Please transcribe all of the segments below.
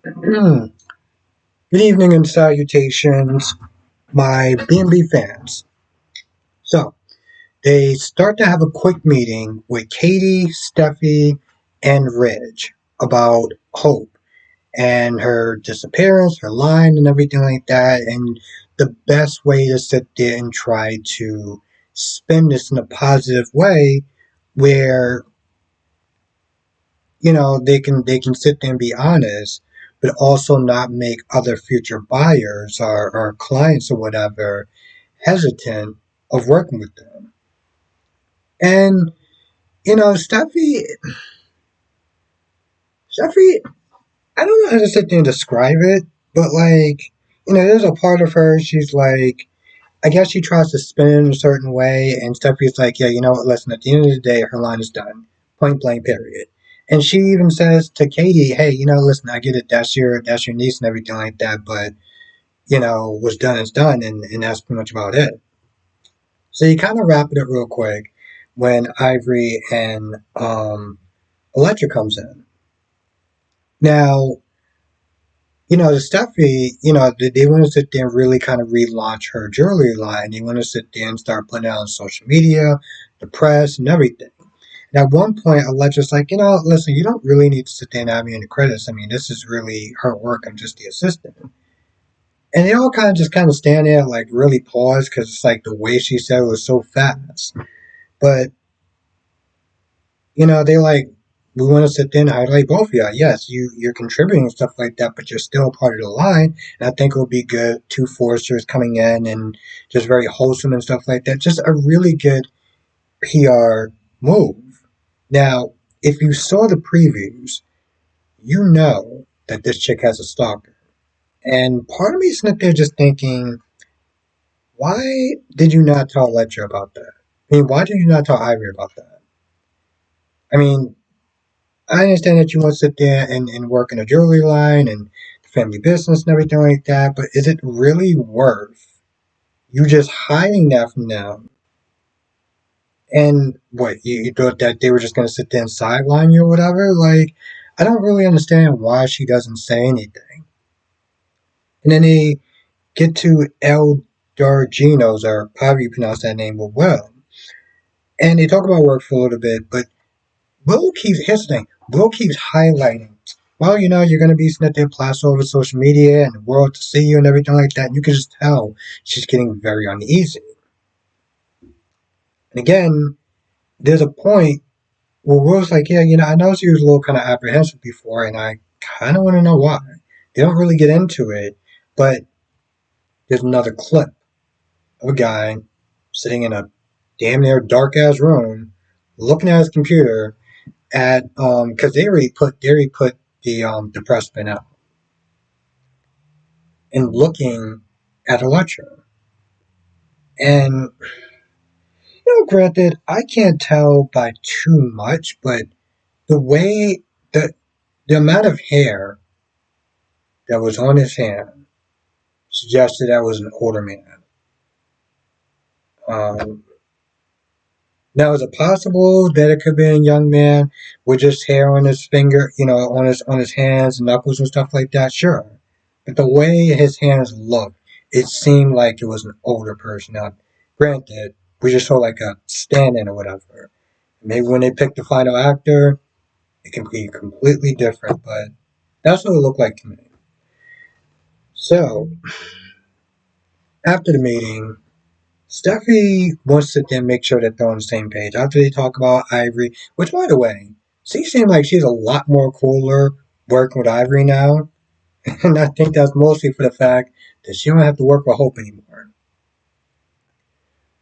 Good evening and salutations, my B&B fans. So, they start to have a quick meeting with Katie, Steffi, and Ridge about Hope and her disappearance, her line, and everything like that, and the best way to sit there and try to spin this in a positive way where they can sit there and be honest, but also not make other future buyers or clients or whatever hesitant of working with them. And Steffi, I don't know how to sit there and describe it, but there's a part of her. She's like, I guess she tries to spin it in a certain way, and Steffi's like, yeah, you know what? Listen, at the end of the day, her line is done, point blank, period. And she even says to Katie, hey, listen, I get it, that's your niece and everything like that, but what's done is done, and that's pretty much about it. So you kind of wrap it up real quick when Ivory and Electra comes in. Now, the Steffi, they want to sit there and really kind of relaunch her jewelry line. They want to sit there and start putting it on social media, the press, and everything. And at one point, Electra's like, listen, you don't really need to sit there and have me in the credits. I mean, this is really her work. I'm just the assistant. And they all kind of stand there, like really pause because it's like the way she said it was so fast. But they like, we want to sit there and highlight both of you. Yes, you're contributing and stuff like that, but you're still a part of the line. And I think it would be good. Two Forsters coming in and just very wholesome and stuff like that. Just a really good PR move. Now, if you saw the previews, you know that this chick has a stalker. And part of me is sitting there just thinking, why did you not tell Ledger about that? I mean, why did you not tell Ivory about that? I mean, I understand that you want to sit there and work in a jewelry line and family business and everything like that, but is it really worth you just hiding that from them? And what, you thought that they were just going to sit there and sideline you or whatever? Like, I don't really understand why she doesn't say anything. And then they get to El Darginos, or however you pronounce that name, but well. And they talk about work for a little bit, but here's the thing, Will keeps highlighting, well, you're going to be sent there plastered over social media and the world to see you and everything like that. And you can just tell she's getting very uneasy. And again, there's a point where Will's like, yeah, I know she was a little kind of apprehensive before, and I kind of want to know why. They don't really get into it, but there's another clip of a guy sitting in a damn near dark ass room looking at his computer at because they already put the press bin out and looking at a lecture. And granted, I can't tell by too much, but the way the amount of hair that was on his hand suggested that was an older man. Um, Now, is it possible that it could be a young man with just hair on his finger, on his hands, knuckles, and stuff like that? Sure, but the way his hands looked, it seemed like it was an older person. Now, granted, we just saw like a stand-in or whatever. Maybe when they pick the final actor, it can be completely different, but that's what it looked like to me. So, after the meeting, Steffi wants to then make sure that they're on the same page. After they talk about Ivory, which, by the way, she seems like she's a lot more cooler working with Ivory now. And I think that's mostly for the fact that she don't have to work with Hope anymore.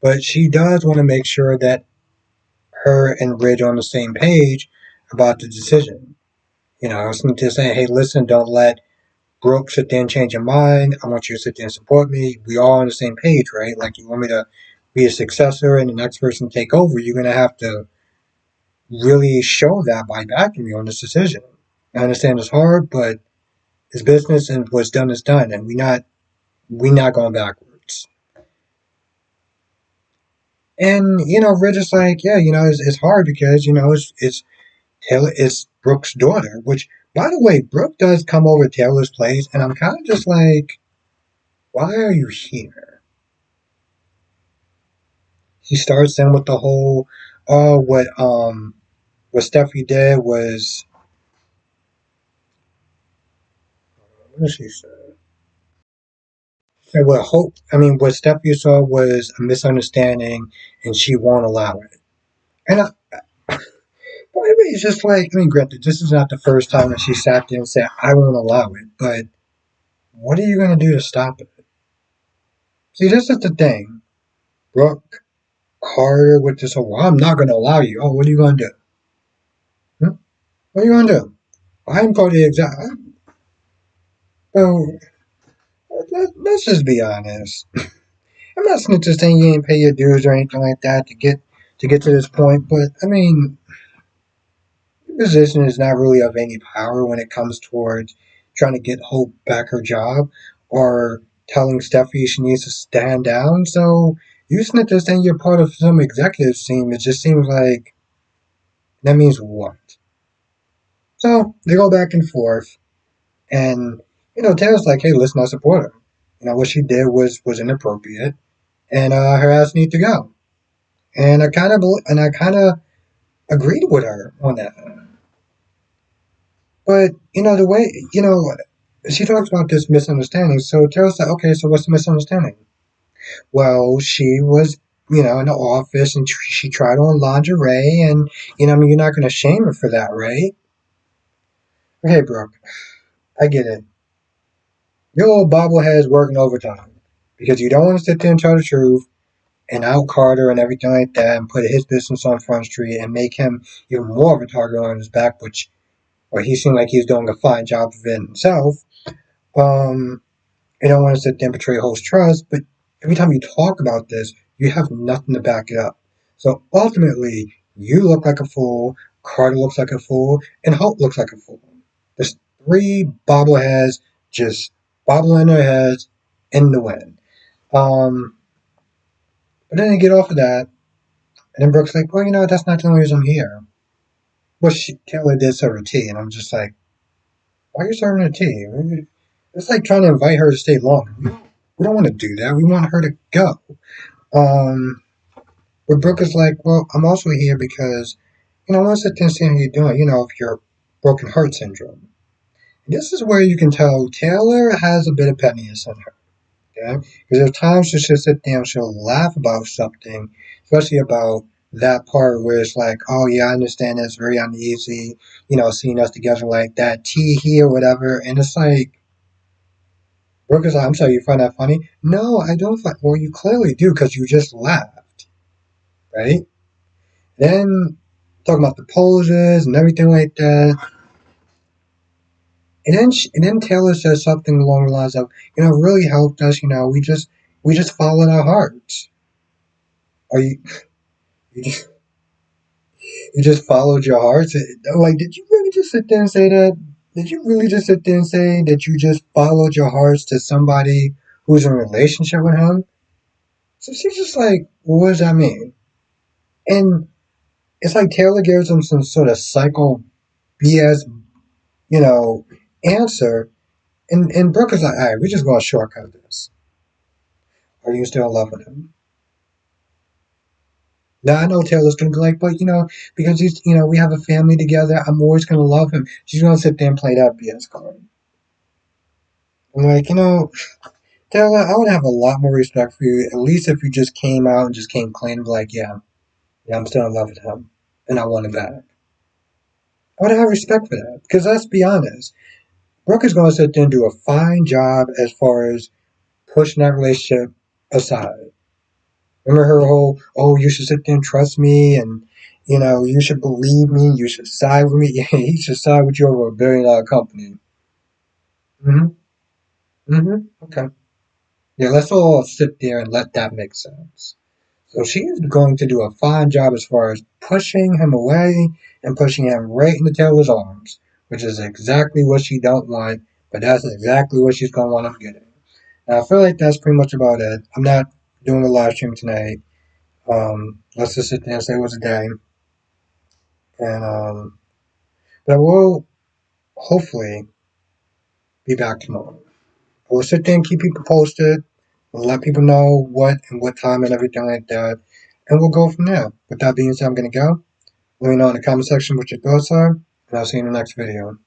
But she does want to make sure that her and Ridge are on the same page about the decision. I was to say, hey, listen, don't let Brooke sit there and change your mind. I want you to sit there and support me. We all on the same page, right? Like, you want me to be a successor and the next person take over, you're going to have to really show that by backing me on this decision. I understand it's hard, but it's business and what's done is done, and we not going backwards. And Rich is like, yeah, it's hard because it's Brooke's daughter, which, By the way, Brooke does come over to Taylor's place, and I'm kind of just like, why are you here? He starts in with the whole, oh, what Steffi did was, what did she say? What Hope, I mean, what Steffi saw was a misunderstanding, and she won't allow it. And well, I mean, it's just like, I mean, granted, this is not the first time that she sat there and said, I won't allow it, but what are you going to do to stop it? See, this is the thing. Brooke Carter with this whole, well, I'm not going to allow you. Oh, what are you going to do? Hmm? What are you going to do? I'm part of the exact. Well, let's just be honest. I'm not just saying you ain't pay your dues or anything like that to get to this point, but I mean, your position is not really of any power when it comes towards trying to get Hope back her job or telling Steffi she needs to stand down. So you snitch this saying you're part of some executive team. It just seems like that means what? So they go back and forth, and Taylor's like, "Hey, listen, I support her. What she did was inappropriate, and her ass needs to go." And I kind of agreed with her on that. But the way she talks about this misunderstanding. So Taylor's like, "Okay, so what's the misunderstanding?" Well, she was in the office and she tried on lingerie, and I mean, you're not going to shame her for that, right? Okay, Brooke, I get it. Your little bobblehead is working overtime because you don't want to sit there and tell the truth and out Carter and everything like that and put his business on Front Street and make him even more of a target on his back, which or he seemed like he was doing a fine job of it himself. Um, you don't want to sit there and betray host trust, but every time you talk about this, you have nothing to back it up. So ultimately, you look like a fool, Carter looks like a fool, and Hope looks like a fool. There's three bobbleheads just bobbling their heads in the wind. Um, but then they get off of that, and then Brooke's like, well, that's not the only reason I'm here. Well, Taylor did serve her tea, and I'm just like, why are you serving her tea? It's like trying to invite her to stay longer. We don't want to do that. We want her to go. Um, but Brooke is like, well, I'm also here because, I want to sit there and see how you're doing, if you're broken heart syndrome. This is where you can tell Taylor has a bit of pettiness in her. Okay? Because there's times she'll sit there and she'll laugh about something, especially about that part where it's like, oh yeah, I understand it's very uneasy, seeing us together like that, tea here, whatever. And it's like, Brooke is like, I'm sorry, you find that funny? No, I don't find, well, you clearly do because you just laughed, right? Then, talking about the poses and everything like that. And then Taylor says something along the lines of, it really helped us, we just followed our hearts. Are you just You just followed your heart? Like, did you really just sit there and say that? Did you really just sit there and say that you just followed your hearts to somebody who's in a relationship with him? So she's just like, well, what does that mean? And it's like Taylor gives him some sort of psycho BS, you know, answer. And Brooke is like, all right, we're just going to shortcut this. Are you still in love with him? Now I know Taylor's gonna be like, but because we have a family together, I'm always gonna love him. She's gonna sit there and play that BS card. I'm like, Taylor, I would have a lot more respect for you, at least if you just came out and just came clean and be like, yeah, yeah, I'm still in love with him, and I want him back. I would have respect for that, because let's be honest, Brooke is going to sit there and do a fine job as far as pushing that relationship aside. Remember her whole, oh, you should sit there and trust me, and you should believe me, you should side with me. Yeah, he should side with you over $1 billion company. Mm-hmm. Mm-hmm. Okay. Yeah, let's all sit there and let that make sense. So she is going to do a fine job as far as pushing him away and pushing him right into Taylor's arms, which is exactly what she don't want, but that's exactly what she's going to want him getting. And I feel like that's pretty much about it. I'm not doing a live stream tonight. Let's just sit there and say it was a day. And but I will hopefully be back tomorrow. We'll sit there and keep people posted. We'll let people know what and what time and everything like that. And we'll go from there. With that being said, I'm going to go. Let me know in the comment section what your thoughts are. And I'll see you in the next video.